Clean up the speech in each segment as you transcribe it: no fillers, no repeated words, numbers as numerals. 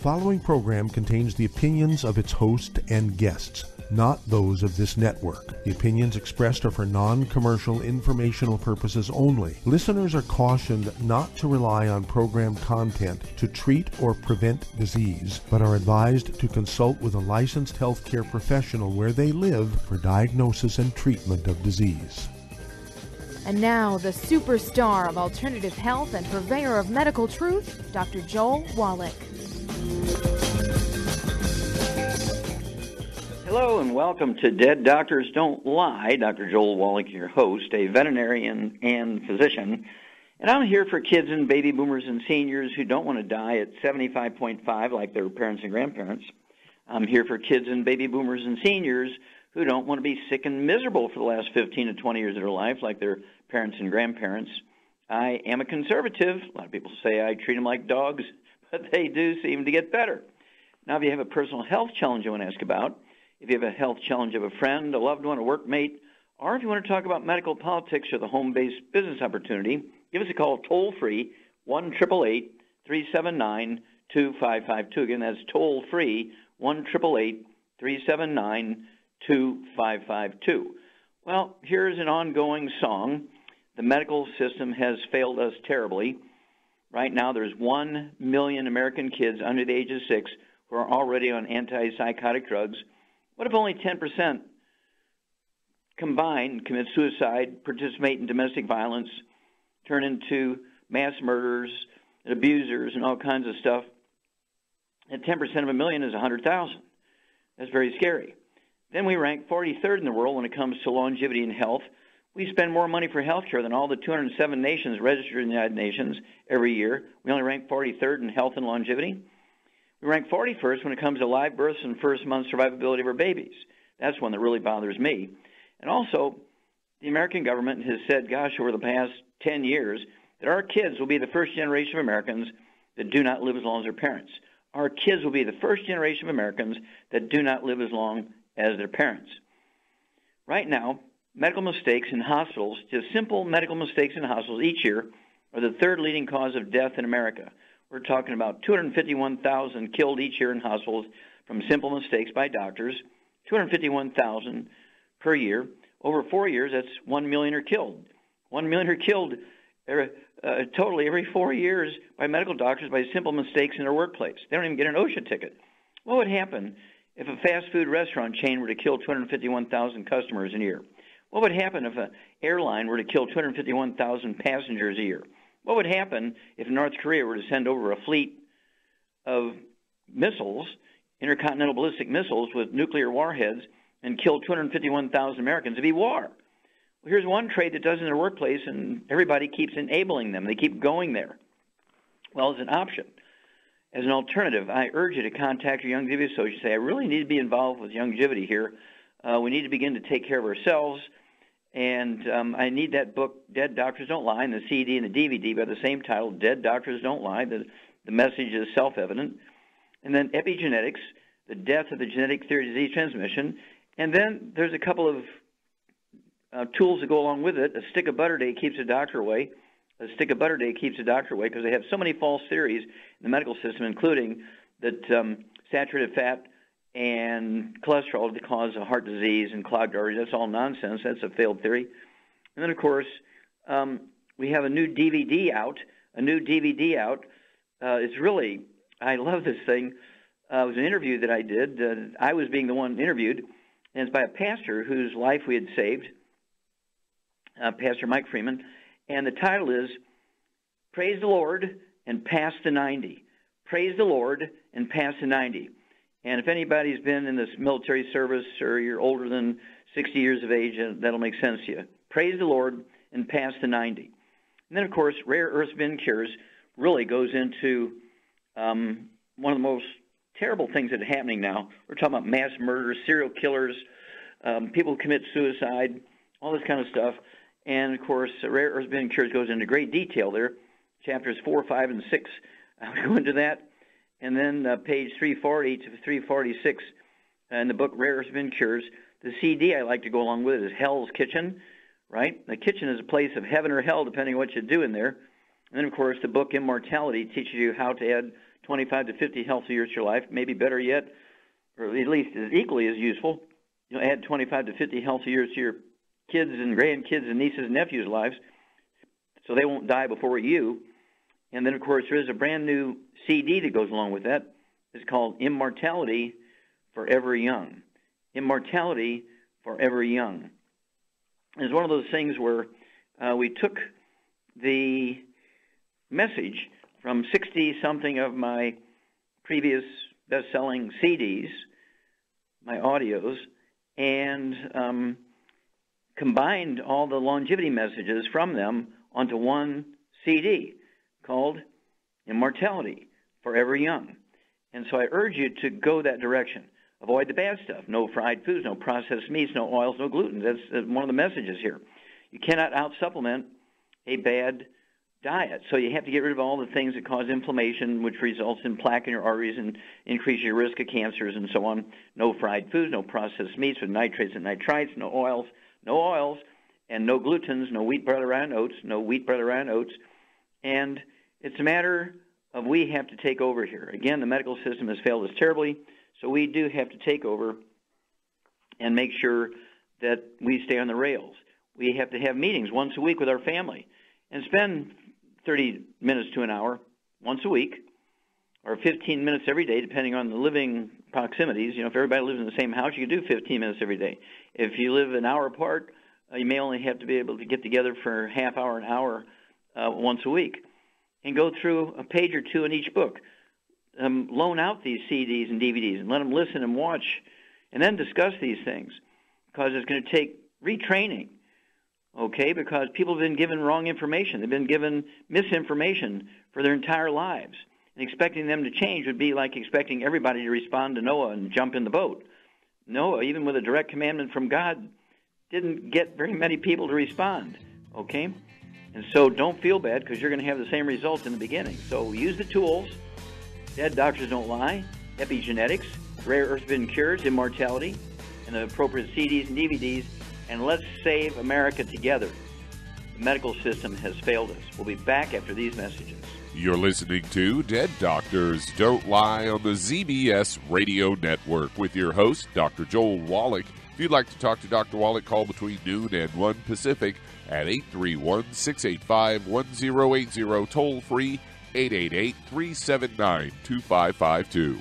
following program contains the opinions of its host and guests, not those of this network. The opinions expressed are for non-commercial informational purposes only. Listeners are cautioned not to rely on program content to treat or prevent disease, but are advised to consult with a licensed healthcare professional where they live for diagnosis and treatment of disease. And now, the superstar of alternative health and purveyor of medical truth, Dr. Joel Wallach. Hello and welcome to Dead Doctors Don't Lie. Dr. Joel Wallach, your host, a veterinarian and physician. And I'm here for kids and baby boomers and seniors who don't want to die at 75.5 like their parents and grandparents. I'm here for kids and baby boomers and seniors who don't want to be sick and miserable for the last 15 to 20 years of their life like their parents and grandparents. I am a conservative. A lot of people say I treat them like dogs, but they do seem to get better. Now, if you have a personal health challenge you want to ask about, if you have a health challenge of a friend, a loved one, a workmate, or if you want to talk about medical politics or the home-based business opportunity, give us a call toll-free, 1-888-379-2552. Again, that's toll-free, 1-888-379-2552. Well, here's an ongoing song. The medical system has failed us terribly. Right now, there's 1 million American kids under the age of 6 who are already on antipsychotic drugs. What if only 10% combined commit suicide, participate in domestic violence, turn into mass murderers, and abusers, and all kinds of stuff? And 10% of a million is 100,000. That's very scary. Then we rank 43rd in the world when it comes to longevity and health. We spend more money for health care than all the 207 nations registered in the United Nations every year. We only rank 43rd in health and longevity. We rank 41st when it comes to live births and first-month survivability of our babies. That's one that really bothers me. And also, the American government has said, gosh, over the past 10 years, that our kids will be the first generation of Americans that do not live as long as their parents. Our kids will be the first generation of Americans that do not live as long as their parents. Right now, medical mistakes in hospitals, just simple medical mistakes in hospitals each year, are the third leading cause of death in America. We're talking about 251,000 killed each year in hospitals from simple mistakes by doctors, 251,000 per year. Over 4 years, that's 1 million are killed. 1 million are killed totally every 4 years by medical doctors by simple mistakes in their workplace. They don't even get an OSHA ticket. What would happen if a fast food restaurant chain were to kill 251,000 customers a year? What would happen if an airline were to kill 251,000 passengers a year? What would happen if North Korea were to send over a fleet of missiles, intercontinental ballistic missiles with nuclear warheads, and kill 251,000 Americans? It'd be war. Well, here's one trait that does in their workplace, and everybody keeps enabling them. They keep going there. Well, as an option, as an alternative, I urge you to contact your longevity associate. Say, I really need to be involved with longevity here. We need to begin to take care of ourselves. And I need that book, Dead Doctors Don't Lie, and the CD and the DVD by the same title, Dead Doctors Don't Lie. The message is self-evident. And then epigenetics, the death of the genetic theory of disease transmission. And then there's a couple of tools that go along with it. A stick of butter day keeps the doctor away. A stick of butter day keeps the doctor away because they have so many false theories in the medical system, including that saturated fat and cholesterol to cause heart disease and clogged arteries. That's all nonsense. That's a failed theory. And then, of course, we have a new DVD out. It's really, I love this thing. It was an interview that I did. I was being the one interviewed, and it's by a pastor whose life we had saved, Pastor Mike Freeman. And the title is Praise the Lord and Pass the 90. Praise the Lord and Pass the 90. And if anybody's been in this military service or you're older than 60 years of age, that'll make sense to you. Praise the Lord and pass the 90. And then, of course, Rare Earth Bin Cures really goes into one of the most terrible things that are happening now. We're talking about mass murders, serial killers, people who commit suicide, all this kind of stuff. And, of course, Rare Earth Bin Cures goes into great detail there. Chapters 4, 5, and 6 go into that. And then page 340 to 346 in the book Rare Earth Bin Cures. The CD I like to go along with it is Hell's Kitchen, right? The kitchen is a place of heaven or hell, depending on what you do in there. And then, of course, the book Immortality teaches you how to add 25 to 50 healthy years to your life. Maybe better yet, or at least as equally as useful, add 25 to 50 healthy years to your kids and grandkids and nieces and nephews' lives so they won't die before you. And then, of course, there is a brand new CD that goes along with that. It's called Immortality Forever Young. Immortality Forever Young. It's one of those things where we took the message from 60-something of my previous best-selling CDs, my audios, and combined all the longevity messages from them onto one CD called Immortality Forever Young. And so I urge you to go that direction. Avoid the bad stuff. No fried foods, no processed meats, no oils, no gluten. That's one of the messages here. You cannot out-supplement a bad diet. So you have to get rid of all the things that cause inflammation, which results in plaque in your arteries and increases your risk of cancers and so on. No fried foods, no processed meats with nitrates and nitrites, no oils, and no glutens, no wheat, bread, or iron oats, no wheat, bread, or iron oats. And it's a matter of we have to take over here. Again, the medical system has failed us terribly, so we do have to take over and make sure that we stay on the rails. We have to have meetings once a week with our family and spend 30 minutes to an hour once a week, or 15 minutes every day, depending on the living proximities. If everybody lives in the same house, you can do 15 minutes every day. If you live an hour apart, you may only have to be able to get together for a half hour, an hour once a week, and go through a page or two in each book. Loan out these CDs and DVDs and let them listen and watch, and then discuss these things, because it's going to take retraining. Okay, because people have been given wrong information. They've been given misinformation for their entire lives. And expecting them to change would be like expecting everybody to respond to Noah and jump in the boat. Noah, even with a direct commandment from God, didn't get very many people to respond. Okay? And so don't feel bad, because you're going to have the same results in the beginning. So use the tools. Dead doctors don't lie. Epigenetics, rare earth-bitten cures, immortality, and the appropriate CDs and DVDs. And let's save America together. The medical system has failed us. We'll be back after these messages. You're listening to Dead Doctors Don't Lie on the ZBS Radio Network with your host, Dr. Joel Wallach. If you'd like to talk to Dr. Wallach, call between noon and 1 Pacific at 831-685-1080, toll free 888-379-2552.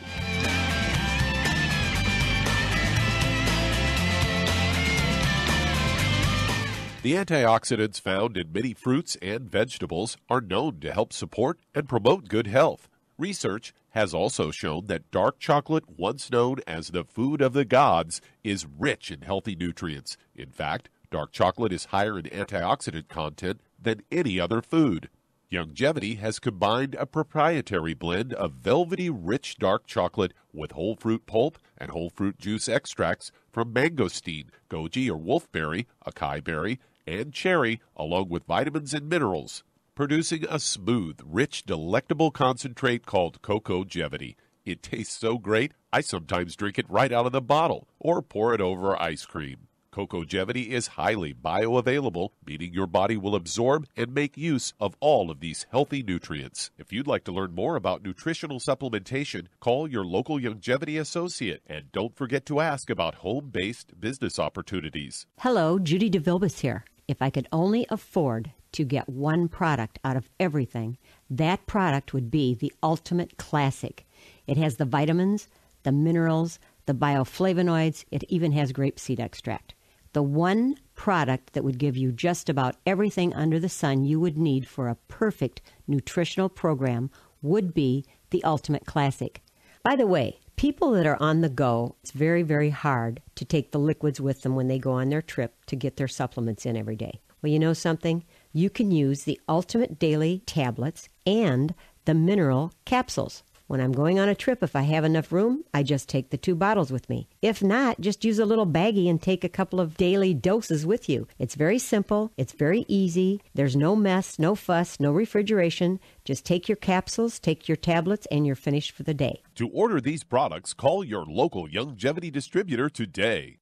The antioxidants found in many fruits and vegetables are known to help support and promote good health. Research has also shown that dark chocolate, once known as the food of the gods, is rich in healthy nutrients. In fact, dark chocolate is higher in antioxidant content than any other food. Youngevity has combined a proprietary blend of velvety rich dark chocolate with whole fruit pulp and whole fruit juice extracts from mangosteen, goji or wolfberry, acai berry, and cherry, along with vitamins and minerals, producing a smooth, rich, delectable concentrate called Cocogevity. It tastes so great, I sometimes drink it right out of the bottle or pour it over ice cream. Cocogevity is highly bioavailable, meaning your body will absorb and make use of all of these healthy nutrients. If you'd like to learn more about nutritional supplementation, call your local Youngevity associate, and don't forget to ask about home-based business opportunities. Hello, Judy DeVilbus here. If I could only afford to get one product out of everything, that product would be the Ultimate Classic. It has the vitamins, the minerals, the bioflavonoids. It even has grapeseed extract. The one product that would give you just about everything under the sun you would need for a perfect nutritional program would be the Ultimate Classic. By the way, people that are on the go, it's very, very hard to take the liquids with them when they go on their trip to get their supplements in every day. Well, you know something? You can use the Ultimate Daily Tablets and the Mineral Capsules. When I'm going on a trip, if I have enough room, I just take the 2 bottles with me. If not, just use a little baggie and take a couple of daily doses with you. It's very simple. It's very easy. There's no mess, no fuss, no refrigeration. Just take your capsules, take your tablets, and you're finished for the day. To order these products, call your local Youngevity distributor today.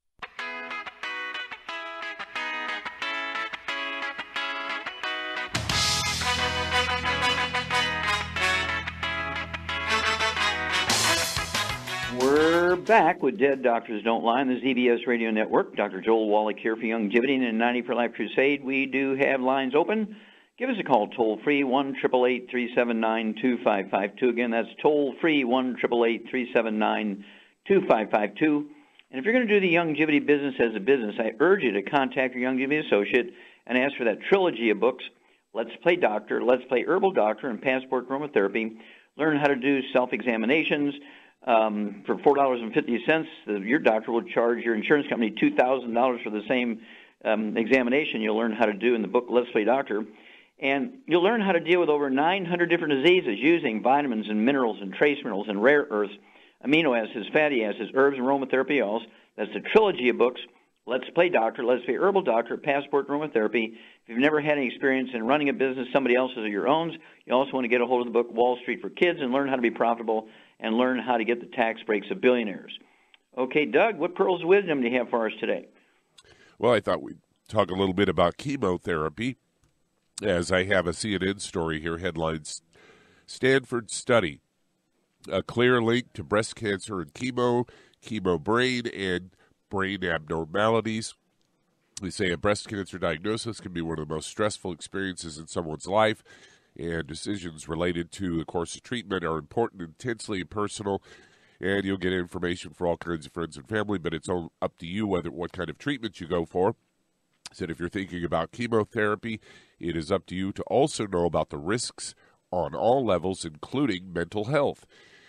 back with Dead Doctors Don't Lie on the ZBS Radio Network. Dr. Joel Wallach here for Longevity and 90 for Life Crusade. We do have lines open. Give us a call toll-free, 1-888-379-2552. Again, that's toll-free, 1-888-379-2552. And if you're going to do the longevity business as a business, I urge you to contact your longevity associate and ask for that trilogy of books, Let's Play Doctor, Let's Play Herbal Doctor, and Passport Aromatherapy. Learn how to do self-examinations. For $4.50, your doctor will charge your insurance company $2,000 for the same examination you'll learn how to do in the book Let's Play Doctor. And you'll learn how to deal with over 900 different diseases using vitamins and minerals and trace minerals and rare earths, amino acids, fatty acids, herbs, and aromatherapy oils. That's the trilogy of books, Let's Play Doctor, Let's Play Herbal Doctor, Passport Aromatherapy. If you've never had any experience in running a business, somebody else's or your own, you also want to get a hold of the book Wall Street for Kids and learn how to be profitable and learn how to get the tax breaks of billionaires. Okay, Doug, what pearls of wisdom do you have for us today? Well, I thought we'd talk a little bit about chemotherapy, as I have a CNN story here, headlines, Stanford study, a clear link to breast cancer and chemo brain, and brain abnormalities. They say a breast cancer diagnosis can be one of the most stressful experiences in someone's life, and decisions related to the course of treatment are important, intensely personal, and you'll get information for all kinds of friends and family, but it's all up to you what kind of treatment you go for. Said if you're thinking about chemotherapy, it is up to you to also know about the risks on all levels, including mental health.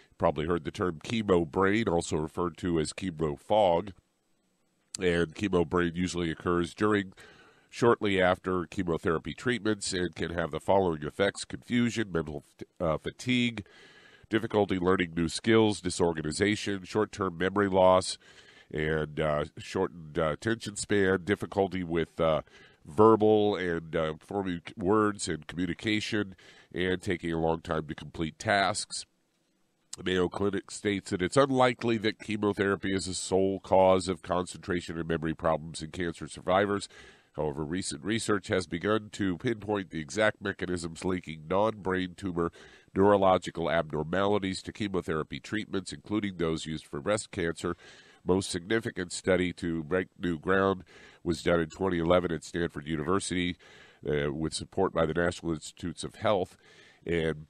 You probably heard the term chemo brain, also referred to as chemo fog, and chemo brain usually occurs shortly after chemotherapy treatments and can have the following effects: confusion, mental fatigue, difficulty learning new skills, disorganization, short-term memory loss, and shortened attention span, difficulty with verbal and forming words and communication, and taking a long time to complete tasks. The Mayo Clinic states that it's unlikely that chemotherapy is the sole cause of concentration and memory problems in cancer survivors. However, recent research has begun to pinpoint the exact mechanisms linking non-brain tumor neurological abnormalities to chemotherapy treatments, including those used for breast cancer. Most significant study to break new ground was done in 2011 at Stanford University with support by the National Institutes of Health, and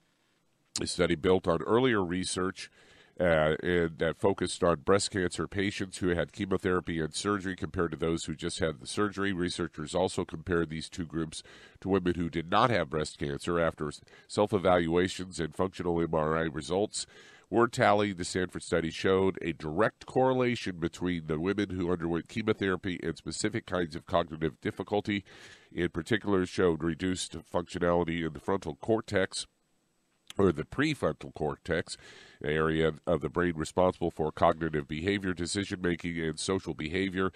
a study built on earlier research and that focused on breast cancer patients who had chemotherapy and surgery compared to those who just had the surgery. Researchers also compared these two groups to women who did not have breast cancer. After self-evaluations and functional MRI results were tallied, the Stanford study showed a direct correlation between the women who underwent chemotherapy and specific kinds of cognitive difficulty. In particular, showed reduced functionality in the frontal cortex, or the prefrontal cortex, an area of the brain responsible for cognitive behavior, decision-making, and social behavior.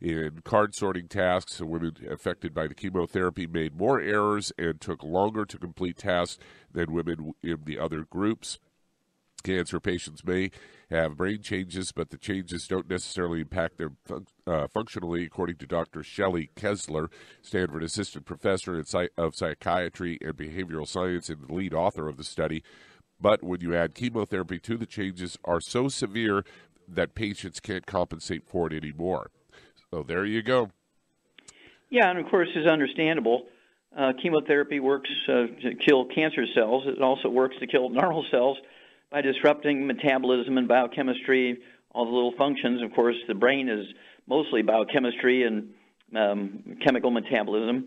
In card-sorting tasks, the women affected by the chemotherapy made more errors and took longer to complete tasks than women in the other groups. Cancer patients may have brain changes, but the changes don't necessarily impact them functionally, according to Dr. Shelley Kessler, Stanford assistant professor of psychiatry and behavioral science and the lead author of the study. But when you add chemotherapy to the changes are so severe that patients can't compensate for it anymore. So there you go. Yeah, and of course, it's understandable. Chemotherapy works to kill cancer cells. It also works to kill normal cells by disrupting metabolism and biochemistry, all the little functions. Of course, the brain is mostly biochemistry and chemical metabolism.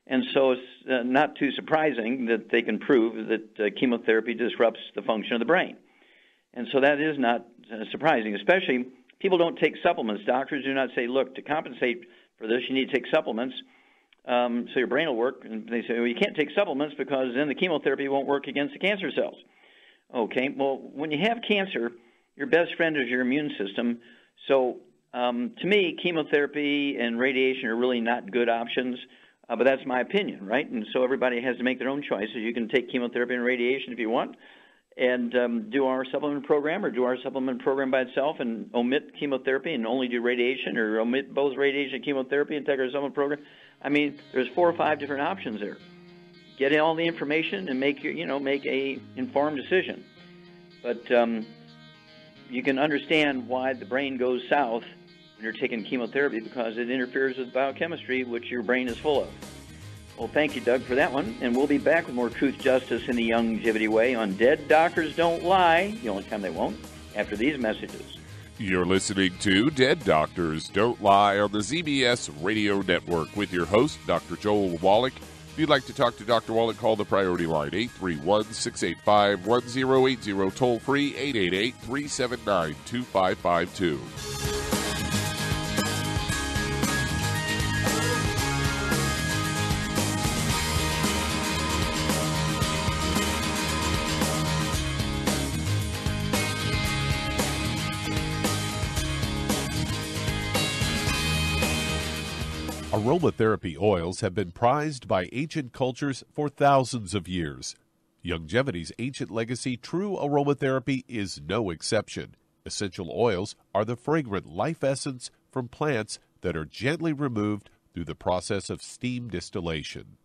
And so it's not too surprising that they can prove that chemotherapy disrupts the function of the brain. And so that is not surprising, especially people don't take supplements. Doctors do not say, look, to compensate for this, you need to take supplements so your brain will work. And they say, well, you can't take supplements because then the chemotherapy won't work against the cancer cells. Okay, well, when you have cancer, your best friend is your immune system. So to me, chemotherapy and radiation are really not good options, but that's my opinion, right? And so everybody has to make their own choices. You can take chemotherapy and radiation if you want and do our supplement program, or do our supplement program by itself and omit chemotherapy and only do radiation, or omit both radiation and chemotherapy and take our supplement program. I mean, there's 4 or 5 different options there. Get all the information and make a informed decision. But you can understand why the brain goes south when you're taking chemotherapy, because it interferes with biochemistry, which your brain is full of. Well, thank you, Doug, for that one. And we'll be back with more Truth, Justice, in the Longevity Way on Dead Doctors Don't Lie, the only time they won't, after these messages. You're listening to Dead Doctors Don't Lie on the ZBS Radio Network with your host, Dr. Joel Wallach. If you'd like to talk to Dr. Wallach, call the priority line, 831-685-1080, toll free, 888-379-2552. Aromatherapy oils have been prized by ancient cultures for thousands of years. Longevity's ancient legacy, true aromatherapy, is no exception. Essential oils are the fragrant life essence from plants that are gently removed through the process of steam distillation.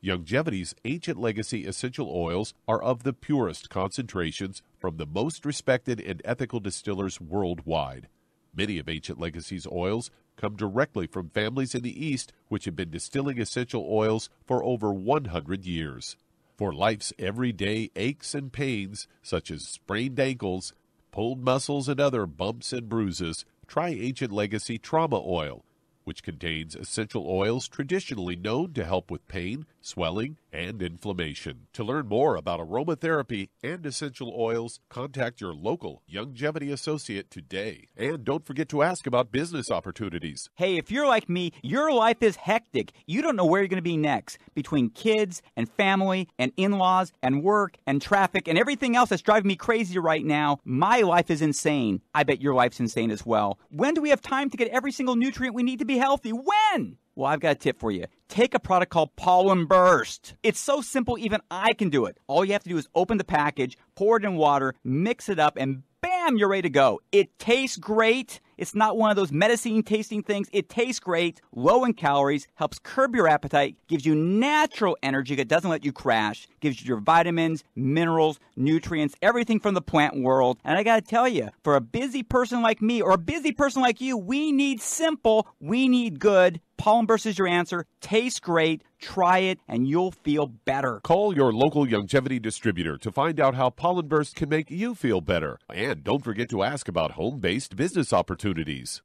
Longevity's ancient legacy essential oils are of the purest concentrations from the most respected and ethical distillers worldwide. Many of Ancient Legacy's oils come directly from families in the East which have been distilling essential oils for over 100 years. For life's everyday aches and pains, such as sprained ankles, pulled muscles, and other bumps and bruises, try Ancient Legacy Trauma Oil, which contains essential oils traditionally known to help with pain, swelling, and inflammation. To learn more about aromatherapy and essential oils, contact your local Longevity associate today. And don't forget to ask about business opportunities. Hey, if you're like me, your life is hectic. You don't know where you're going to be next. Between kids and family and in-laws and work and traffic and everything else that's driving me crazy right now, my life is insane. I bet your life's insane as well. When do we have time to get every single nutrient we need to be healthy? When? Well, I've got a tip for you. Take a product called Pollen Burst. It's so simple, even I can do it. All you have to do is open the package, pour it in water, mix it up, and bam, you're ready to go. It tastes great. It's not one of those medicine tasting things. It tastes great, low in calories, helps curb your appetite, gives you natural energy that doesn't let you crash, gives you your vitamins, minerals, nutrients, everything from the plant world. And I got to tell you, for a busy person like me or a busy person like you, we need simple, we need good. Pollen Burst is your answer. Tastes great. Try it, and you'll feel better. Call your local Longevity distributor to find out how Pollen Burst can make you feel better. And don't forget to ask about home-based business opportunities.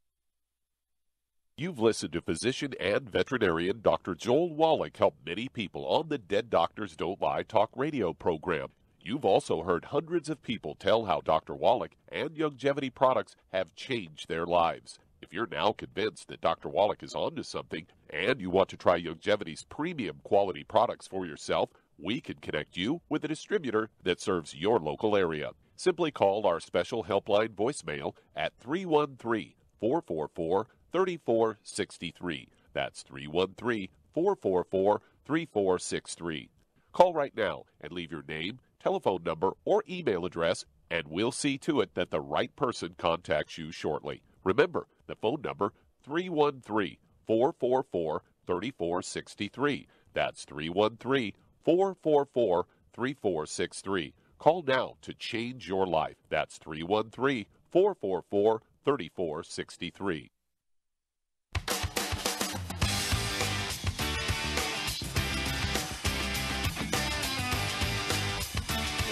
You've listened to physician and veterinarian Dr. Joel Wallach help many people on the Dead Doctors Don't Lie talk radio program. You've also heard hundreds of people tell how Dr. Wallach and Longevity products have changed their lives. If you're now convinced that Dr. Wallach is onto something and you want to try Longevity's premium quality products for yourself, we can connect you with a distributor that serves your local area. Simply call our special helpline voicemail at 313-444-3463. That's 313-444-3463. Call right now and leave your name, telephone number, or email address, and we'll see to it that the right person contacts you shortly. Remember, the phone number, 313-444-3463. That's 313-444-3463. Call now to change your life. That's 313-444-3463.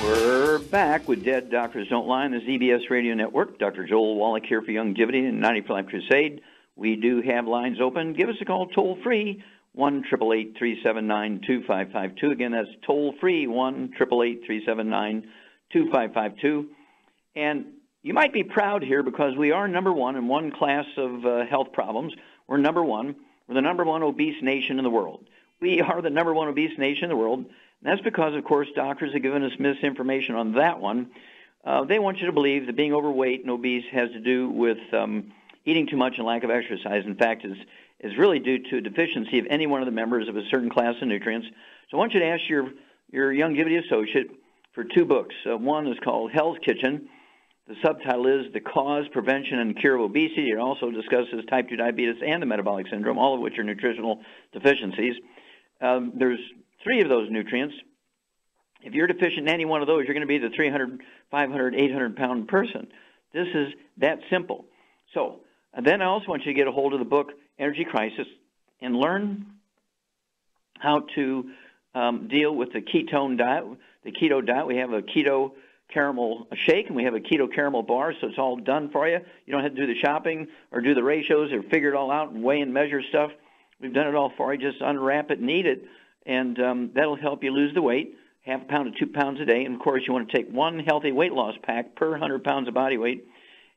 We're back with Dead Doctors Don't Lie on the ZBS Radio Network. Dr. Joel Wallach here for Longevity and 90 for Life Crusade. We do have lines open. Give us a call toll-free, 1-888-379-2552. Again, that's toll-free, 1-888-379-2552. And you might be proud here because we are number one in one class of health problems. We're number one. We're the number one obese nation in the world. We are the number one obese nation in the world. And that's because, of course, doctors have given us misinformation on that one. They want you to believe that being overweight and obese has to do with eating too much and lack of exercise. In fact, is really due to a deficiency of any one of the members of a certain class of nutrients. So I want you to ask your Longevity associate for two books. One is called Hell's Kitchen. The subtitle is The Cause, Prevention, and Cure of Obesity. It also discusses type 2 diabetes and the metabolic syndrome, all of which are nutritional deficiencies. There's 3 of those nutrients. If you're deficient in any one of those, you're going to be the 300, 500, 800-pound person. This is that simple. So then I also want you to get a hold of the book Energy Crisis and learn how to deal with the ketone diet, the keto diet. We have a keto caramel shake, and we have a keto caramel bar, so it's all done for you. You don't have to do the shopping or do the ratios or figure it all out and weigh and measure stuff. We've done it all for you. Just unwrap it and eat it, and that'll help you lose the weight, 1/2 pound to 2 pounds a day. And, of course, you want to take one healthy weight loss pack per 100 pounds of body weight,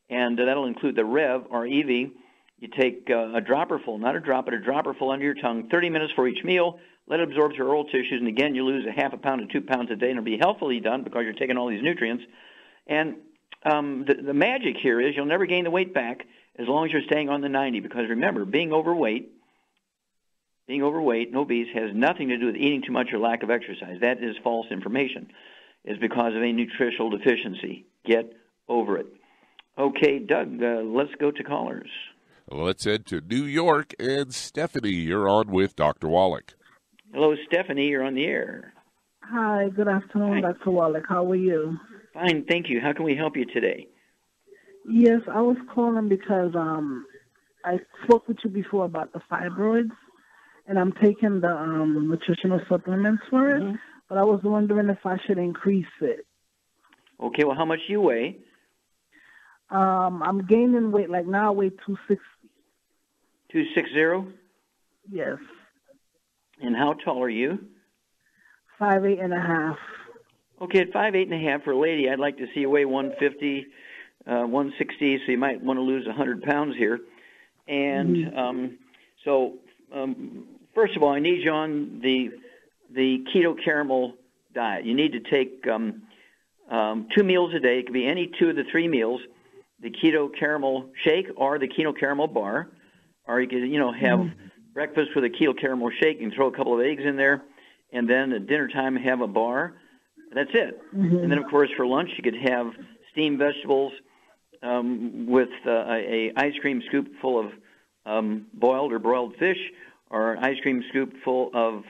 and that'll include the Rev or EV. You take a dropperful, not a drop, but a dropperful under your tongue, 30 minutes for each meal. Let it absorb through oral tissues, and again, you lose 1/2 pound to 2 pounds a day, and it'll be healthfully done because you're taking all these nutrients. And the magic here is you'll never gain the weight back as long as you're staying on the 90, because remember, being overweight and obese has nothing to do with eating too much or lack of exercise. That is false information. It's because of a nutritional deficiency. Get over it. Okay, Doug, let's go to callers. Let's head to New York, and Stephanie, you're on with Dr. Wallach. Hello, Stephanie, you're on the air. Hi, good afternoon, Hi. Dr. Wallach. How are you? Fine, thank you. How can we help you today? Yes, I was calling because I spoke with you before about the fibroids, and I'm taking the nutritional supplements for it, but I was wondering if I should increase it. Okay, well, how much do you weigh? I'm gaining weight. Like now I weigh 260. 260? Yes. And how tall are you? 5'8.5". Okay, at 5'8.5" for a lady, I'd like to see you weigh 150, 160, so you might want to lose 100 pounds here. And first of all, I need you on the keto caramel diet. You need to take 2 meals a day. It could be any 2 of the 3 meals, the keto caramel shake or the keto caramel bar, or you could, have breakfast with a keto caramel shake. You can throw a couple of eggs in there, and then at dinner time have a bar. That's it. And then, of course, for lunch you could have steamed vegetables with a ice cream scoop full of boiled or broiled fish, or an ice cream scoop full of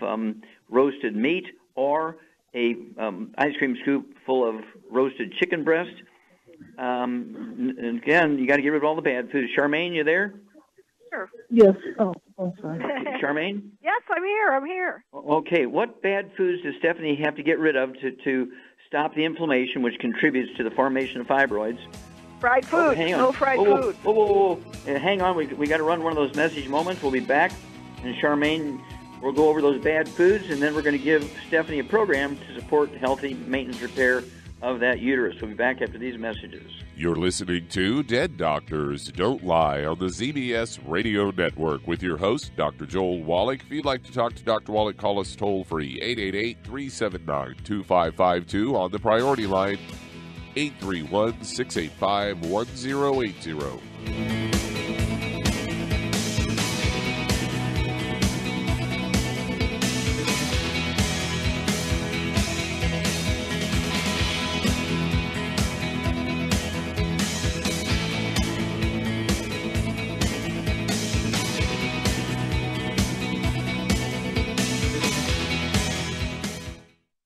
roasted meat, or a ice cream scoop full of roasted chicken breast. And again, you got to get rid of all the bad foods. Charmaine, you there? Sure. Yes. Oh, sorry. Charmaine? Yes, I'm here. Okay, what bad foods does Stephanie have to get rid of to stop the inflammation, which contributes to the formation of fibroids? Fried food. Hang on. No fried food. Whoa. Hang on. We got to run one of those message moments. We'll be back. And Charmaine, we'll go over those bad foods, and then we're going to give Stephanie a program to support healthy maintenance repair of that uterus. We'll be back after these messages. You're listening to Dead Doctors Don't Lie on the ZBS Radio Network with your host, Dr. Joel Wallach. If you'd like to talk to Dr. Wallach, call us toll-free, 888-379-2552 on the priority line, 831-685-1080.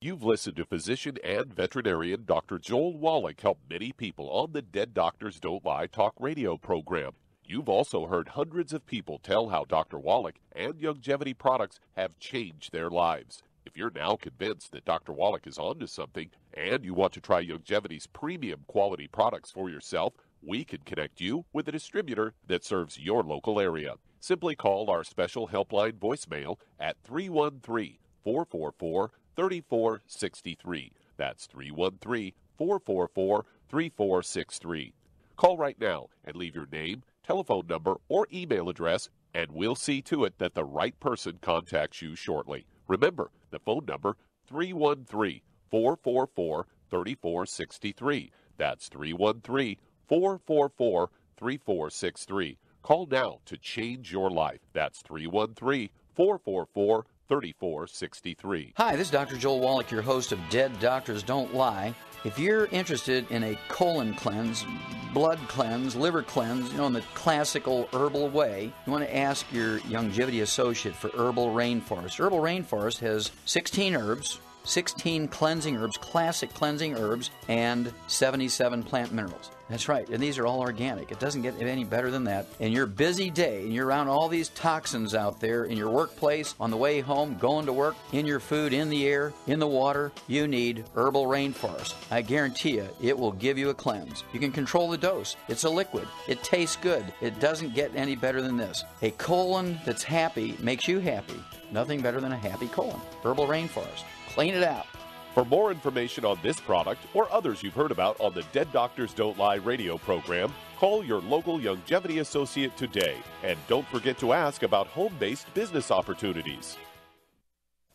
You've listened to physician and veterinarian Dr. Joel Wallach help many people on the Dead Doctors Don't Lie talk radio program. You've also heard hundreds of people tell how Dr. Wallach and Youngevity products have changed their lives. If you're now convinced that Dr. Wallach is onto something and you want to try Youngevity's premium quality products for yourself, we can connect you with a distributor that serves your local area. Simply call our special helpline voicemail at 313-444-3463. That's 313-444-3463. Call right now and leave your name, telephone number, or email address, and we'll see to it that the right person contacts you shortly. Remember, the phone number, 313-444-3463. That's 313-444-3463. Call now to change your life. That's 313-444-3463. Hi, this is Dr. Joel Wallach, your host of Dead Doctors Don't Lie. If you're interested in a colon cleanse, blood cleanse, liver cleanse, in the classical herbal way, you want to ask your Youngevity associate for Herbal Rainforest. Herbal Rainforest has 16 herbs, 16 cleansing herbs, classic cleansing herbs, and 77 plant minerals. That's right, and these are all organic. It doesn't get any better than that. In your busy day, and you're around all these toxins out there in your workplace, on the way home, going to work, in your food, in the air, in the water, you need Herbal Rainforest. I guarantee you, it will give you a cleanse. You can control the dose. It's a liquid. It tastes good. It doesn't get any better than this. A colon that's happy makes you happy. Nothing better than a happy colon. Herbal Rainforest. Clean it out. For more information on this product or others you've heard about on the Dead Doctors Don't Lie radio program, call your local Longevity associate today. And don't forget to ask about home-based business opportunities.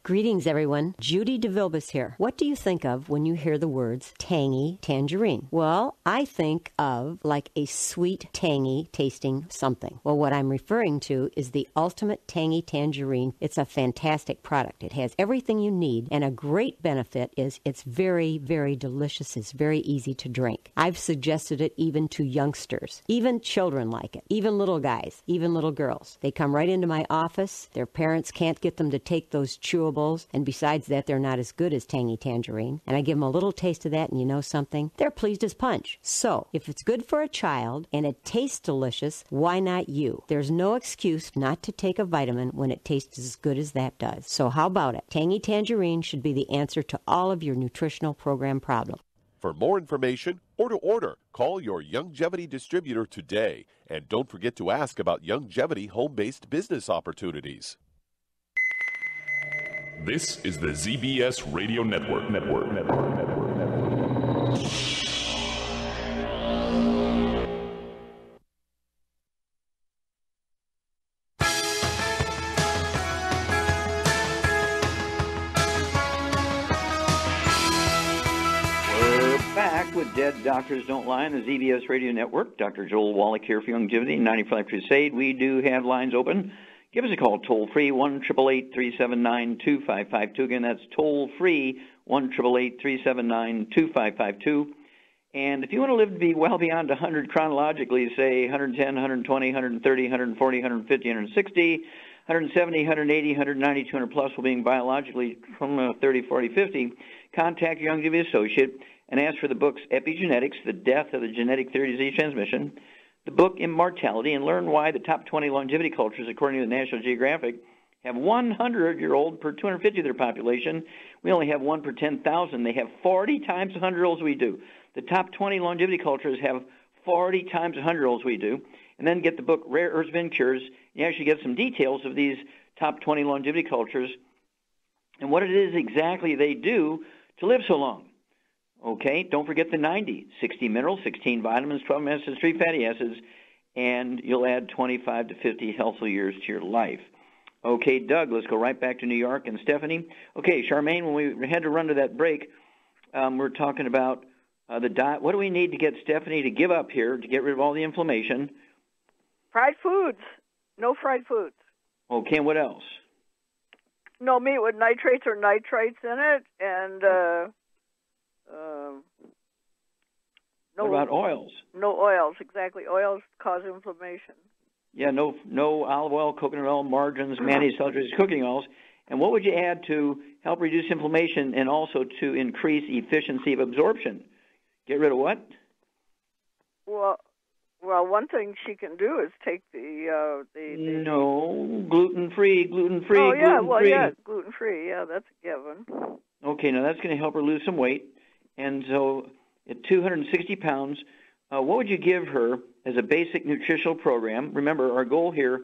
Greetings, everyone. Judy DeVilbus here. What do you think of when you hear the words tangy tangerine? Well, I think of like a sweet, tangy tasting something. Well, what I'm referring to is the Ultimate Tangy Tangerine. It's a fantastic product. It has everything you need, and a great benefit is it's very, very delicious. It's very easy to drink. I've suggested it even to youngsters. Even children like it. Even little guys. Even little girls. They come right into my office. Their parents can't get them to take those chewables. And besides that, they're not as good as Tangy Tangerine. And I give them a little taste of that, and you know something? They're pleased as punch. So, if it's good for a child and it tastes delicious, why not you? There's no excuse not to take a vitamin when it tastes as good as that does. So how about it? Tangy Tangerine should be the answer to all of your nutritional program problems. For more information or to order, call your Longevity distributor today. And don't forget to ask about Longevity home-based business opportunities. This is the ZBS Radio Network. We're back with Dead Doctors Don't Lie on the ZBS Radio Network. Dr. Joel Wallach here for Longevity and 95 Crusade. We do have lines open. Give us a call, toll-free, 1-888-379-2552. Again, that's toll-free, 1-888-379-2552. And if you want to live to be well beyond 100 chronologically, say 110, 120, 130, 140, 150, 160, 170, 180, 190, 200 plus, while being biologically from 30, 40, 50, contact your Longevity associate and ask for the books Epigenetics, The Death of the Genetic Theory of Disease Transmission, the book Immortality, and learn why the top 20 longevity cultures, according to the National Geographic, have 100-year-old per 250 of their population. We only have 1 per 10,000. They have 40 times the 100-year-olds we do. The top 20 longevity cultures have 40 times the 100-year-olds we do. And then get the book Rare Earths Been Cures. You actually get some details of these top 20 longevity cultures and what it is exactly they do to live so long. Okay, don't forget the 90, 60 minerals, 16 vitamins, 12 amino acids, 3 fatty acids, and you'll add 25 to 50 healthful years to your life. Okay, Doug, let's go right back to New York. And Stephanie. Okay, Charmaine, when we had to run to that break, we're talking about the diet. What do we need to get Stephanie to give up here to get rid of all the inflammation? Fried foods. No fried foods. Okay, and what else? No meat with nitrates or nitrites in it, and what about oils? No oils, exactly. Oils cause inflammation. Yeah, no olive oil, coconut oil, margarines, mayonnaise, sultries, cooking oils. And what would you add to help reduce inflammation and also to increase efficiency of absorption? Get rid of what? Well, one thing she can do is take the No, gluten-free. Oh, yeah, well, yeah, gluten-free. Yeah, that's a given. Okay, now that's going to help her lose some weight. And so at 260 pounds, what would you give her as a basic nutritional program? Remember, our goal here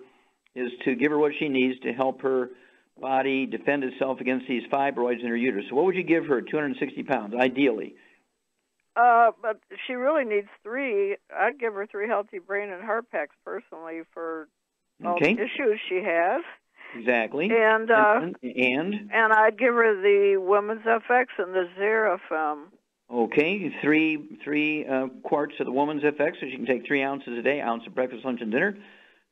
is to give her what she needs to help her body defend itself against these fibroids in her uterus. So what would you give her at 260 pounds, ideally? But she really needs 3. I'd give her 3 healthy brain and heart packs personally for all the issues she has. Exactly. And I'd give her the Women's FX and the Xerafem. Okay, 3 quarts of the Woman's FX, so she can take 3 ounces a day, ounce of breakfast, lunch, and dinner.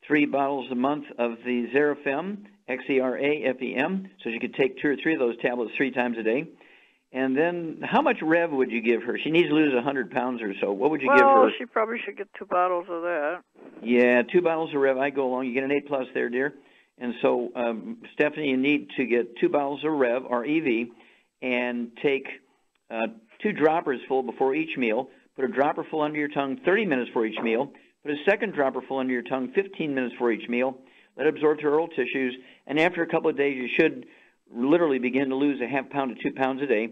3 bottles a month of the Xerafem, Xerafem, so she could take 2 or 3 of those tablets 3 times a day. And then how much Rev would you give her? She needs to lose 100 pounds or so. What would you give her? Well, she probably should get 2 bottles of that. Yeah, 2 bottles of Rev. I go along. You get an A+ there, dear. And so, Stephanie, you need to get 2 bottles of Rev, or EV, and take 2 droppers full before each meal. Put a dropper full under your tongue 30 minutes for each meal. Put a second dropper full under your tongue 15 minutes for each meal. Let it absorb through oral tissues. And after a couple of days, you should literally begin to lose a half pound to 2 pounds a day.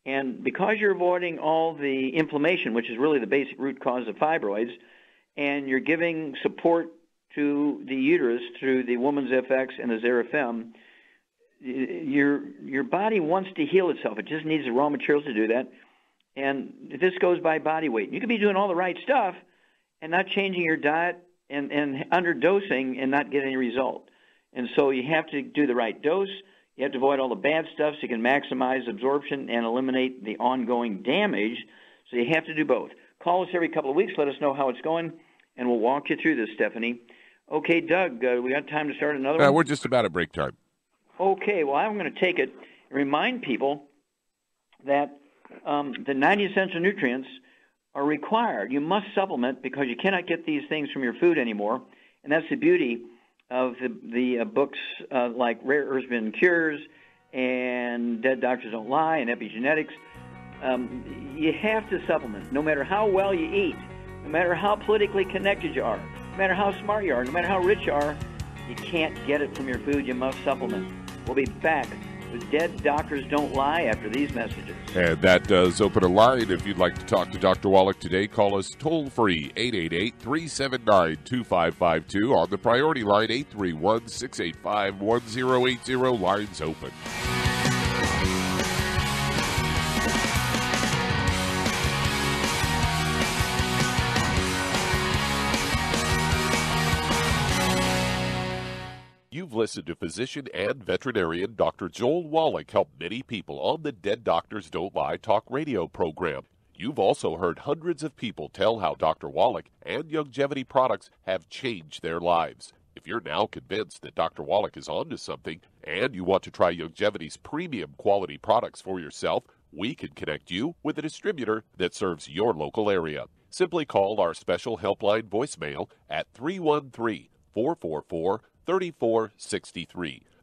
And because you're avoiding all the inflammation, which is really the basic root cause of fibroids, and you're giving support to the uterus through the Woman's FX and the Xerafem, your body wants to heal itself. It just needs the raw materials to do that. And this goes by body weight. You could be doing all the right stuff and not changing your diet and underdosing and not get any result. And so you have to do the right dose. You have to avoid all the bad stuff so you can maximize absorption and eliminate the ongoing damage. So you have to do both. Call us every couple of weeks. Let us know how it's going, and we'll walk you through this, Stephanie. Okay, Doug, we got time to start another one? We're just about at break time. Okay, well, I'm going to take it and remind people that the 90 essential nutrients are required. You must supplement because you cannot get these things from your food anymore, and that's the beauty of the books like Rare Earths and Cures and Dead Doctors Don't Lie and Epigenetics. You have to supplement. No matter how well you eat, no matter how politically connected you are, no matter how smart you are, no matter how rich you are, you can't get it from your food. You must supplement. We'll be back with Dead Doctors Don't Lie after these messages. And that does open a line. If you'd like to talk to Dr. Wallach today, call us toll-free, 888-379-2552. On the priority line, 831-685-1080. Lines open. You've listened to physician and veterinarian Dr. Joel Wallach help many people on the Dead Doctors Don't Lie talk radio program. You've also heard hundreds of people tell how Dr. Wallach and Youngevity products have changed their lives. If you're now convinced that Dr. Wallach is onto something and you want to try Youngevity's premium quality products for yourself, we can connect you with a distributor that serves your local area. Simply call our special helpline voicemail at 313-444-3463.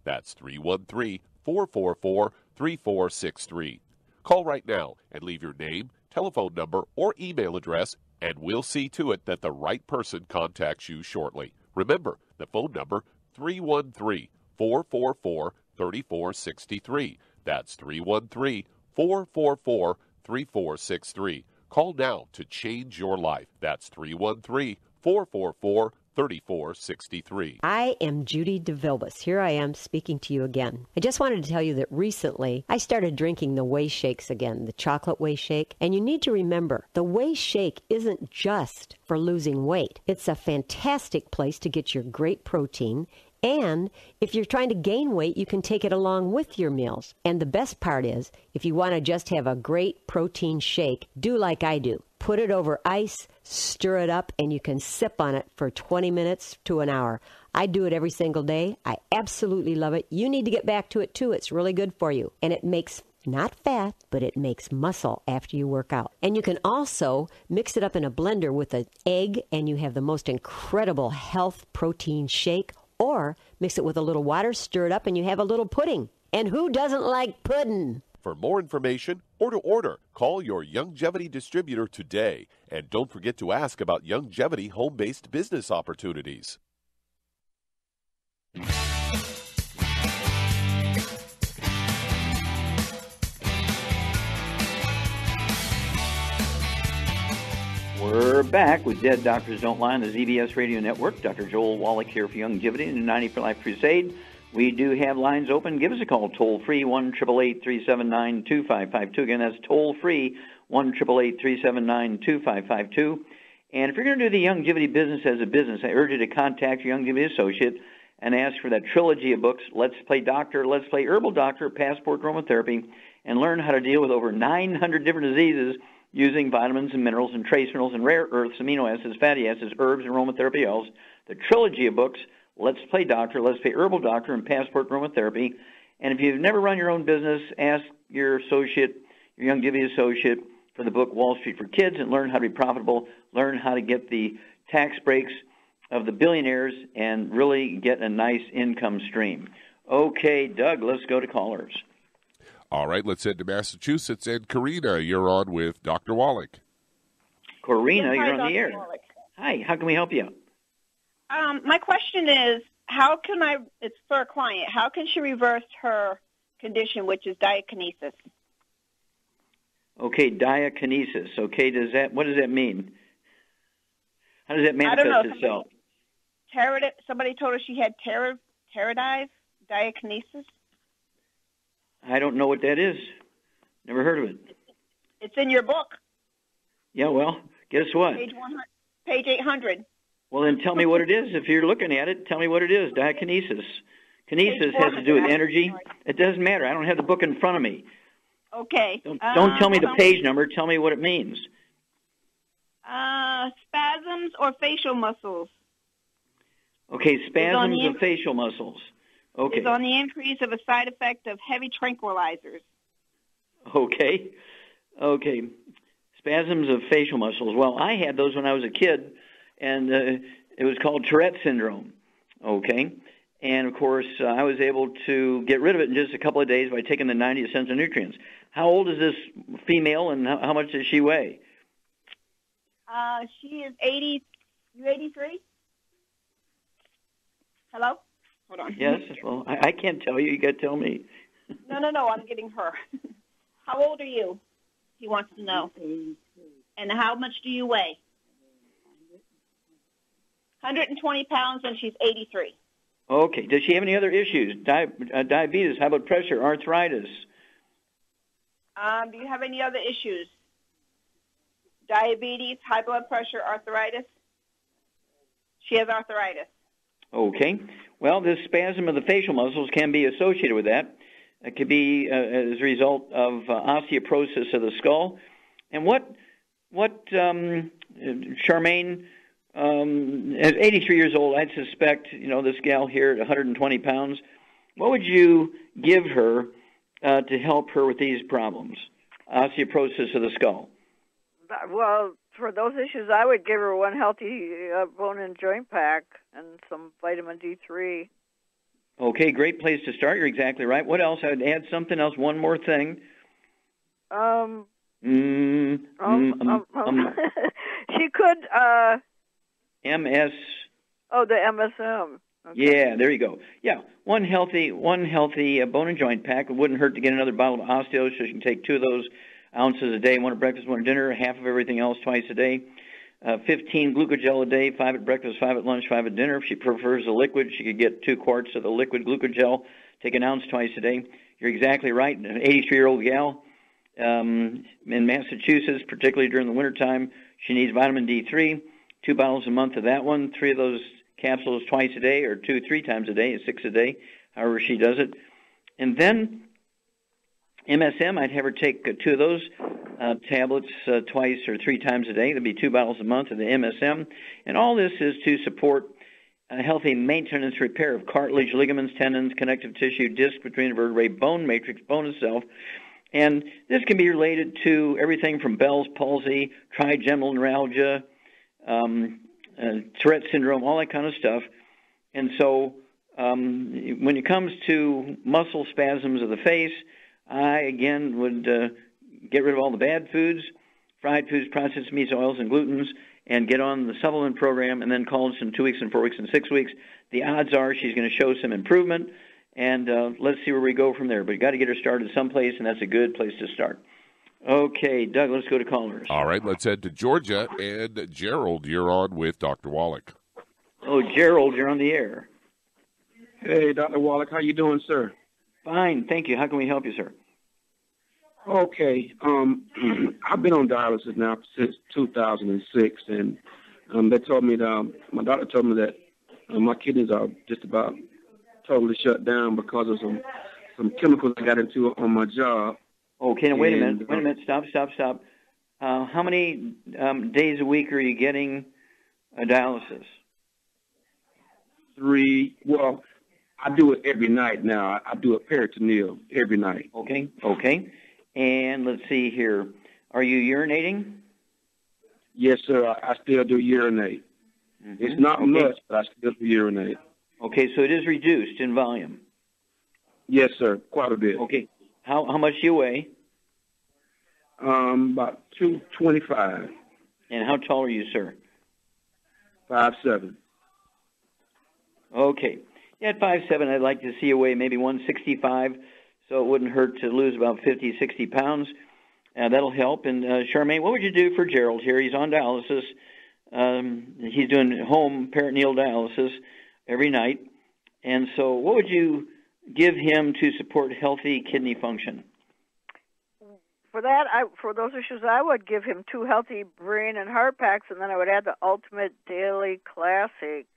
That's 313-444-3463. Call right now and leave your name, telephone number, or email address, and we'll see to it that the right person contacts you shortly. Remember, the phone number, 313-444-3463. That's 313-444-3463. Call now to change your life. That's 313-444-3463. 3463. I am Judy DeVilbus. Here I am speaking to you again. I just wanted to tell you that recently I started drinking the Whey Shakes again, the chocolate Whey Shake. And you need to remember, the Whey Shake isn't just for losing weight. It's a fantastic place to get your great protein. And if you're trying to gain weight, you can take it along with your meals. And the best part is, if you want to just have a great protein shake, do like I do. Put it over ice, stir it up, and you can sip on it for 20 minutes to an hour. I do it every single day. I absolutely love it. You need to get back to it, too. It's really good for you. And it makes not fat, but it makes muscle after you work out. And you can also mix it up in a blender with an egg, and you have the most incredible health protein shake. Or mix it with a little water, stir it up, and you have a little pudding. And who doesn't like pudding? For more information or to order, call your Youngevity distributor today. And don't forget to ask about Youngevity home-based business opportunities. We're back with Dead Doctors Don't Lie on the ZBS Radio Network. Dr. Joel Wallach here for Youngevity and the 90 for Life Crusade. We do have lines open. Give us a call, toll-free, 1-888-379-2552. Again, that's toll-free, 1-888-379-2552. And if you're going to do the Youngevity business as a business, I urge you to contact your Youngevity associate and ask for that trilogy of books, Let's Play Doctor, Let's Play Herbal Doctor, Passport Aromatherapy, and learn how to deal with over 900 different diseases using vitamins and minerals and trace minerals and rare earths, amino acids, fatty acids, herbs, and aromatherapy oils. The trilogy of books, Let's Play Doctor, Let's Play Herbal Doctor, and Passport Aromatherapy. And if you've never run your own business, ask your associate, your Youngevity associate, for the book Wall Street for Kids and learn how to be profitable, learn how to get the tax breaks of the billionaires, and really get a nice income stream. Okay, Doug, let's go to callers. All right, let's head to Massachusetts. And Karina, you're on with Dr. Wallach. Corina, Yes, you're on Dr. the air. Wallach. Hi, how can we help you? My question is, how can it's for a client, how can she reverse her condition, which is diakinesis? Okay, diakinesis. Okay, what does that mean? How does that manifest itself? Somebody told her she had terroritis, diakinesis. I don't know what that is. Never heard of it. It's in your book. Yeah, well, guess what? Page 800. Well, then tell me what it is. If you're looking at it, tell me what it is. Diakinesis. Kinesis has to do with energy. It doesn't matter. I don't have the book in front of me. Okay. Don't tell me the page number. Tell me what it means. Spasms or facial muscles. Okay, spasms of facial muscles. Okay. Is on the increase of a side effect of heavy tranquilizers. Okay. Spasms of facial muscles. Well, I had those when I was a kid, and it was called Tourette syndrome. Okay. And, of course, I was able to get rid of it in just a couple of days by taking the 90 essential nutrients. How old is this female, and how much does she weigh? She is 80. You 83? Hello? Hold on. Yes. Well, I can't tell you. You got to tell me. No. I'm getting her. How old are you? He wants to know. And how much do you weigh? 120 pounds, and she's 83. Okay. Does she have any other issues? Diabetes, high blood pressure, arthritis? Do you have any other issues? Diabetes, high blood pressure, arthritis? She has arthritis. Okay. Well, this spasm of the facial muscles can be associated with that. It could be as a result of osteoporosis of the skull. And what Charmaine, at 83 years old, I'd suspect, this gal here at 120 pounds, what would you give her to help her with these problems? Osteoporosis of the skull. Well, for those issues, I would give her one healthy bone and joint pack and some vitamin D3. Okay, great place to start. You're exactly right. What else? I would add something else, one more thing. She could... MS. Oh, the MSM. Okay. Yeah, there you go. Yeah, one healthy bone and joint pack. It wouldn't hurt to get another bottle of osteo, so she can take 2 of those ounces a day, 1 at breakfast, 1 at dinner, half of everything else twice a day. 15 glucogel a day, 5 at breakfast, 5 at lunch, 5 at dinner. If she prefers the liquid, she could get 2 quarts of the liquid glucogel, take an ounce twice a day. You're exactly right. An 83-year-old gal in Massachusetts, particularly during the wintertime, she needs vitamin D3, 2 bottles a month of that one, 3 of those capsules twice a day, or 2, 3 times a day, 6 a day, however she does it. And then MSM, I'd have her take 2 of those tablets twice or 3 times a day. That'd be 2 bottles a month of the MSM. And all this is to support a healthy maintenance repair of cartilage, ligaments, tendons, connective tissue, disc between the vertebrae, bone matrix, bone itself. And this can be related to everything from Bell's palsy, trigeminal neuralgia, Tourette syndrome, all that kind of stuff. And so when it comes to muscle spasms of the face, I, again, would get rid of all the bad foods, fried foods, processed meats, oils, and glutens, and get on the supplement program, and then call us in 2 weeks and 4 weeks and 6 weeks. The odds are she's going to show some improvement, and let's see where we go from there. But you got to get her started someplace, and that's a good place to start. Okay, Doug, let's go to callers. All right, let's head to Georgia. And Gerald, you're on with Dr. Wallach. Oh, Gerald, you're on the air. Hey, Dr. Wallach, how you doing, sir? Fine, thank you. How can we help you, sir? Okay. I've been on dialysis now since 2006, and they told me that my doctor told me that my kidneys are just about totally shut down because of some chemicals I got into on my job. Okay, now wait a minute. Stop. How many days a week are you getting dialysis? 3. Well, I do it every night now. I do a peritoneal every night. Okay. And let's see here. Are you urinating? Yes, sir. I still do urinate. Mm-hmm. It's not much, but I still do urinate. Okay, so it is reduced in volume. Yes, sir. Quite a bit. Okay. How much do you weigh? About 225. And how tall are you, sir? 5'7". Okay. Yeah, at 5'7", I'd like to see you weigh maybe 165, so it wouldn't hurt to lose about 50, 60 pounds. That'll help. And Charmaine, what would you do for Gerald here? He's on dialysis. He's doing home peritoneal dialysis every night. And so what would you give him to support healthy kidney function? For that, for those issues, I would give him 2 healthy brain and heart packs, and then I would add the Ultimate Daily Classic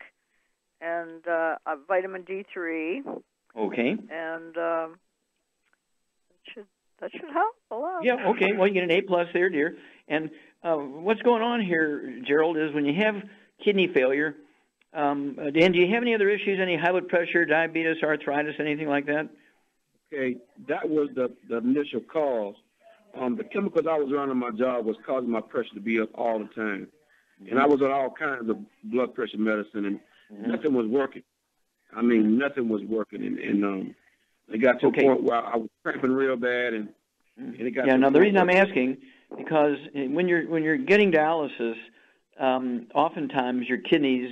and a vitamin D3. Okay. And that should help a lot. Yeah, okay. Well, you get an A+ there, dear. And what's going on here, Gerald, is when you have kidney failure, Dan, do you have any other issues, any high blood pressure, diabetes, arthritis, anything like that? Okay, that was the initial cause. The chemicals I was running my job was causing my pressure to be up all the time. And I was on all kinds of blood pressure medicine, and nothing was working. I mean, nothing was working. And it got to a point where I was cramping real bad, and it got. Yeah. Now the reason I'm asking, because when you're getting dialysis, oftentimes your kidneys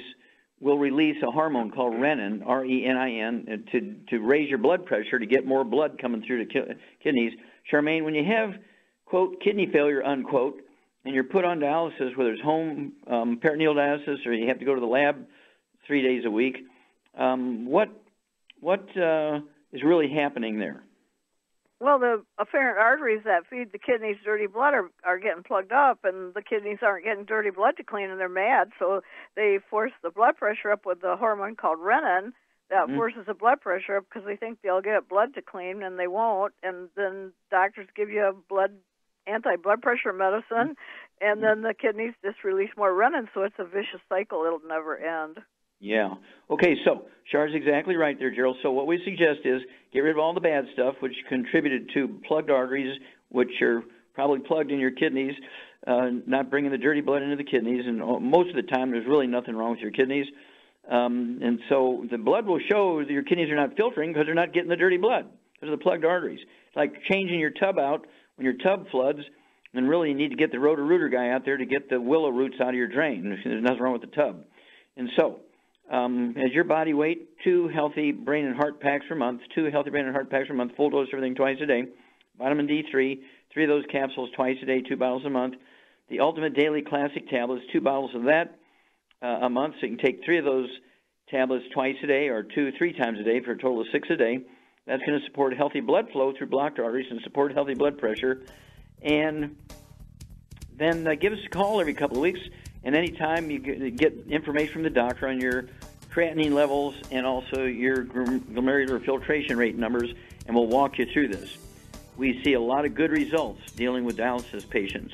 will release a hormone called renin, R-E-N-I-N, to raise your blood pressure to get more blood coming through the kidneys. Charmaine, when you have, quote, kidney failure, unquote, and you're put on dialysis, whether it's home peritoneal dialysis or you have to go to the lab 3 days a week, what is really happening there? Well, the afferent arteries that feed the kidneys dirty blood are getting plugged up, and the kidneys aren't getting dirty blood to clean, and they're mad, so they force the blood pressure up with the hormone called renin that forces the blood pressure up because they think they'll get blood to clean, and they won't, and then doctors give you anti-blood pressure medicine, and then the kidneys just release more renin, so it's a vicious cycle. It'll never end. Yeah. Okay, so Char's exactly right there, Gerald. So what we suggest is get rid of all the bad stuff, which contributed to plugged arteries, which are probably plugged in your kidneys, not bringing the dirty blood into the kidneys. And most of the time, there's really nothing wrong with your kidneys. And so the blood will show that your kidneys are not filtering because they're not getting the dirty blood because of the plugged arteries. It's like changing your tub out when your tub floods, and really you need to get the rotor-rooter guy out there to get the willow roots out of your drain. There's nothing wrong with the tub. And so as your body weight, 2 healthy brain and heart packs per month, 2 healthy brain and heart packs per month, full dose everything twice a day, vitamin D3, 3 of those capsules twice a day, 2 bottles a month, the Ultimate Daily Classic tablets, 2 bottles of that a month, so you can take 3 of those tablets twice a day or 2, 3 times a day for a total of 6 a day. That's going to support healthy blood flow through blocked arteries and support healthy blood pressure. And then give us a call every couple of weeks. And anytime you get information from the doctor on your creatinine levels and also your glomerular filtration rate numbers, and we'll walk you through this. We see a lot of good results dealing with dialysis patients.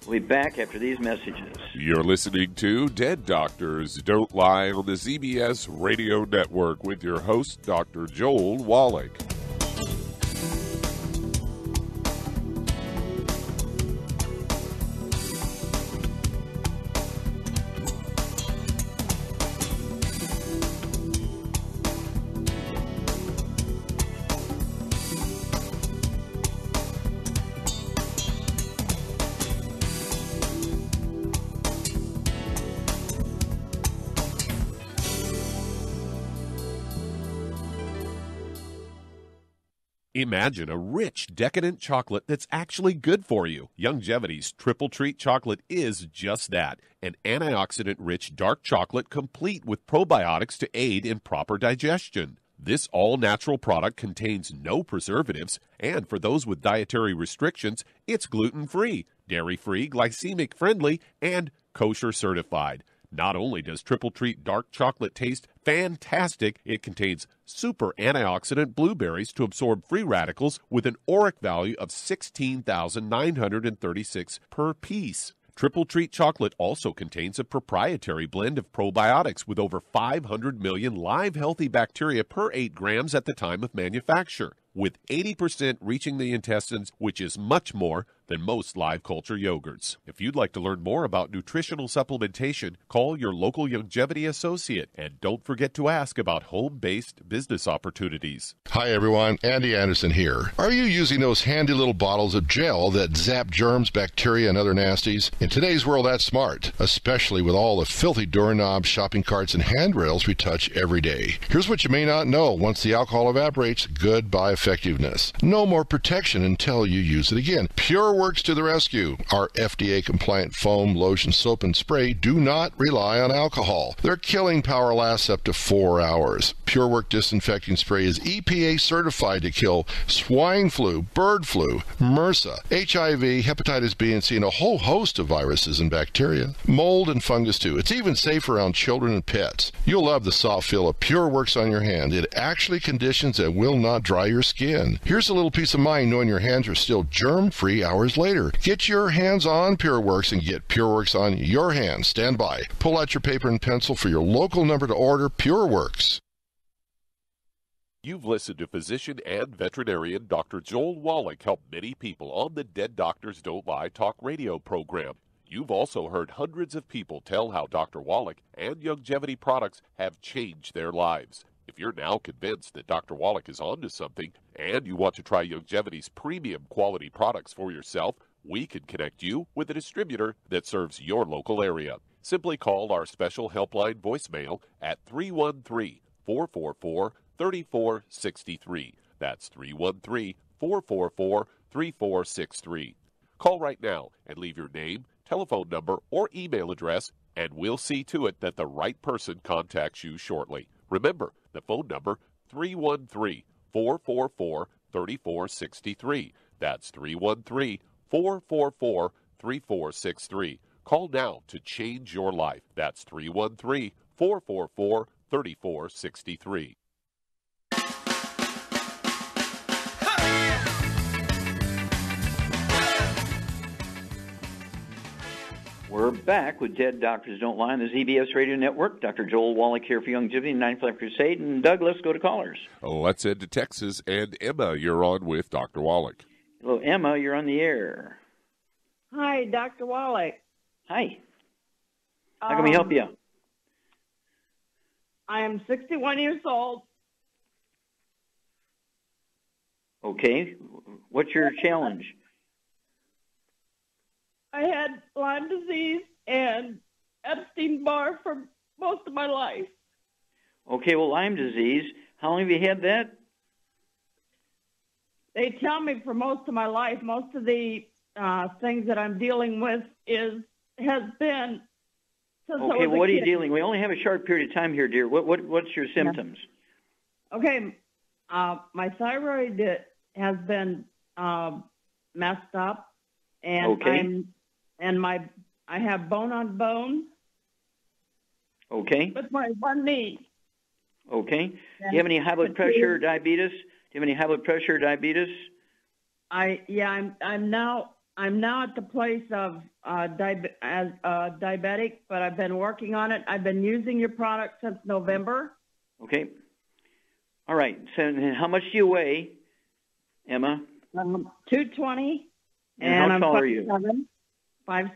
We'll be back after these messages. You're listening to Dead Doctors Don't Lie on the ZBS Radio Network with your host, Dr. Joel Wallach. Imagine a rich, decadent chocolate that's actually good for you. Youngevity's Triple Treat chocolate is just that, an antioxidant-rich dark chocolate complete with probiotics to aid in proper digestion. This all-natural product contains no preservatives, and for those with dietary restrictions, it's gluten-free, dairy-free, glycemic-friendly, and kosher certified. Not only does Triple Treat dark chocolate taste fantastic, it contains super antioxidant blueberries to absorb free radicals with an ORAC value of 16,936 per piece. Triple Treat chocolate also contains a proprietary blend of probiotics with over 500 million live healthy bacteria per 8 grams at the time of manufacture. With 80% reaching the intestines, which is much more, than most live culture yogurts. If you'd like to learn more about nutritional supplementation, call your local longevity associate, and don't forget to ask about home-based business opportunities. Hi everyone, Andy Anderson here. Are you using those handy little bottles of gel that zap germs, bacteria, and other nasties? In today's world, that's smart, especially with all the filthy doorknobs, shopping carts, and handrails we touch every day. Here's what you may not know. Once the alcohol evaporates, goodbye effectiveness. No more protection until you use it again. PureWorks to the rescue. Our FDA-compliant foam, lotion, soap, and spray do not rely on alcohol. Their killing power lasts up to 4 hours. PureWorks disinfecting spray is EPA certified to kill swine flu, bird flu, MRSA, HIV, hepatitis B and C, and a whole host of viruses and bacteria. Mold and fungus too. It's even safe around children and pets. You'll love the soft feel of PureWorks on your hand. It actually conditions and will not dry your skin. Here's a little peace of mind knowing your hands are still germ-free hours later. Get your hands on PureWorks and get PureWorks on your hands. Stand by. Pull out your paper and pencil for your local number to order PureWorks. You've listened to physician and veterinarian Dr. Joel Wallach help many people on the Dead Doctors Don't Lie talk radio program. You've also heard hundreds of people tell how Dr. Wallach and Longevity products have changed their lives. If you're now convinced that Dr. Wallach is onto something and you want to try Longevity's premium quality products for yourself, we can connect you with a distributor that serves your local area. Simply call our special helpline voicemail at 313-444-3463. That's 313-444-3463. Call right now and leave your name, telephone number, or email address, and we'll see to it that the right person contacts you shortly. Remember, the phone number, 313-444-3463. That's 313-444-3463. Call now to change your life. That's 313-444-3463. We're back with Dead Doctors Don't Lie on the ZBS Radio Network. Dr. Joel Wallach here for Longevity and 9th Life Crusade. And Doug, let's go to callers. Let's head to Texas. And Emma, you're on with Dr. Wallach. Hello, Emma. You're on the air. Hi, Dr. Wallach. Hi. How can we help you? I am 61 years old. Okay. What's your challenge? I had Lyme disease and Epstein-Barr for most of my life. Okay, well, Lyme disease, how long have you had that? They tell me for most of my life, most of the things that I'm dealing with has been since I was Okay, well, a what are you kid. dealing with? We only have a short period of time here, dear. What's your symptoms? Okay, my thyroid has been messed up, and Okay. I have bone on bone. Okay. With my one knee. Okay. Do you have any high blood pressure or diabetes? Do you have any high blood pressure or diabetes? I'm now at the place of diabetic, but I've been working on it. I've been using your product since November. Okay. All right. So how much do you weigh, Emma? 220. And how tall are you? 5'7".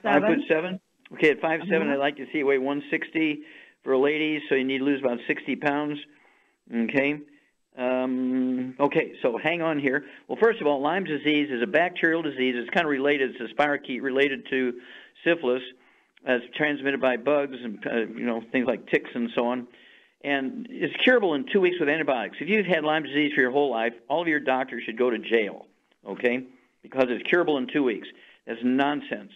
5'7". Okay, at 5'7", I'd like to see you weigh 160 for a lady, so you need to lose about 60 pounds. Okay. Okay, so hang on here. Well, first of all, Lyme disease is a bacterial disease. It's kind of related. It's a spirochete related to syphilis. It's transmitted by bugs and things like ticks and so on. And it's curable in 2 weeks with antibiotics. If you've had Lyme disease for your whole life, all of your doctors should go to jail, okay, because it's curable in 2 weeks. That's nonsense.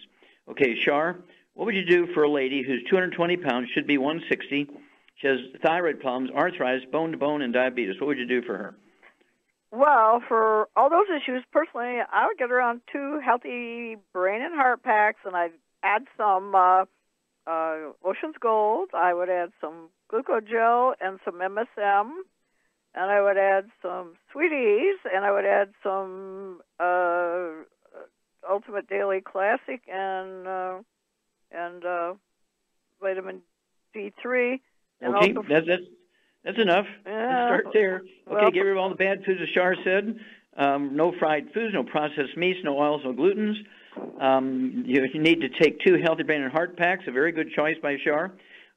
Okay, Shar, what would you do for a lady who's 220 pounds, should be 160, she has thyroid problems, arthritis, bone-to-bone, and diabetes? What would you do for her? Well, for all those issues, personally, I would get her on 2 healthy brain and heart packs, and I'd add some Ocean's Gold. I would add some glucogel and some MSM, and I would add some Sweeties, and I would add some Ultimate Daily Classic and vitamin D3. And Okay, also that's enough. Yeah. Let's start there. Okay, Well, get rid of all the bad foods, as Shar said. No fried foods, no processed meats, no oils, no glutens. You need to take 2 Healthy Brain and Heart Packs, a very good choice by Shar.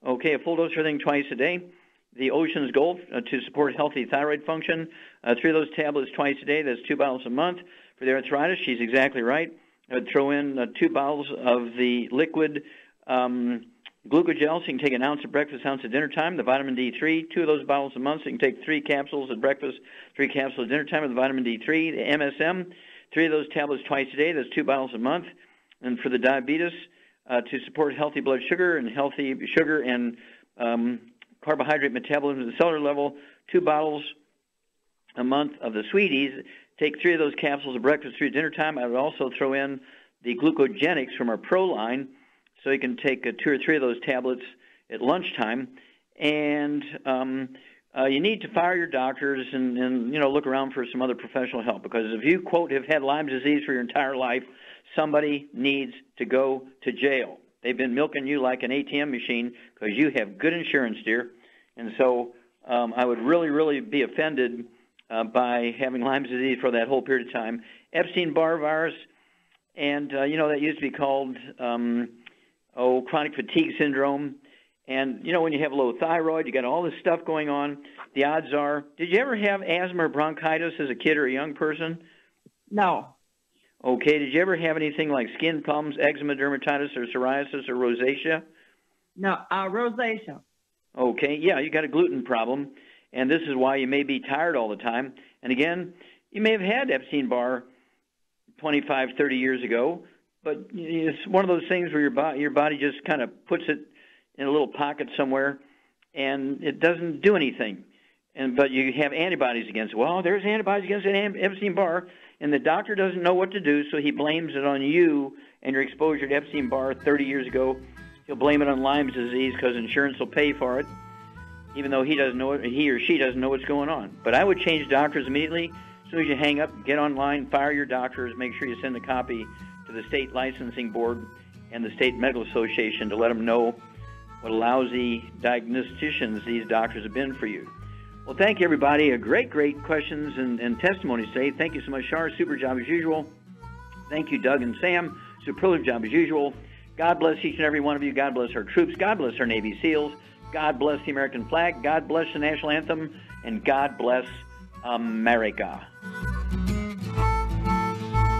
Okay, a full dose of everything twice a day. The Ocean's Gold to support healthy thyroid function. 3 of those tablets twice a day. That's 2 bottles a month. For the arthritis, she's exactly right. Throw in 2 bottles of the liquid glucogel, so you can take an ounce at breakfast, ounce at dinner time. The vitamin D3, 2 of those bottles a month, so you can take 3 capsules at breakfast, 3 capsules at dinner time of the vitamin D3. The MSM, 3 of those tablets twice a day. That's 2 bottles a month. And for the diabetes, to support healthy blood sugar and carbohydrate metabolism at the cellular level, 2 bottles a month of the Sweeties. Take 3 of those capsules at breakfast, 3 at dinner time. I would also throw in the glucogenics from our Pro line, so you can take 2 or 3 of those tablets at lunchtime. And you need to fire your doctors and look around for some other professional help, because if you, quote, have had Lyme disease for your entire life, somebody needs to go to jail. They've been milking you like an ATM machine because you have good insurance, dear. And so I would really, really be offended by having Lyme disease for that whole period of time. Epstein-Barr virus, and, that used to be called chronic fatigue syndrome. And, when you have low thyroid, you got all this stuff going on. The odds are, did you ever have asthma or bronchitis as a kid or a young person? No. Okay, did you ever have anything like skin problems, eczema, dermatitis, or psoriasis, or rosacea? No, rosacea. Okay, yeah, you got a gluten problem, and this is why you may be tired all the time. And again, you may have had Epstein-Barr 25, 30 years ago, but it's one of those things where your body just kind of puts it in a little pocket somewhere, and it doesn't do anything. But you have antibodies against it. Well, there's antibodies against Epstein-Barr, and the doctor doesn't know what to do, so he blames it on you and your exposure to Epstein-Barr 30 years ago. He'll blame it on Lyme disease because insurance will pay for it, even though he or she doesn't know what's going on. But I would change doctors immediately. As soon as you hang up, get online, fire your doctors, make sure you send a copy to the state licensing board and the state medical association to let them know what lousy diagnosticians these doctors have been for you. Well, thank you, everybody. Great questions and testimonies today. Thank you so much, Shar. Super job as usual. Thank you, Doug and Sam. Superlative job as usual. God bless each and every one of you. God bless our troops. God bless our Navy SEALs. God bless the American flag. God bless the national anthem. And God bless America.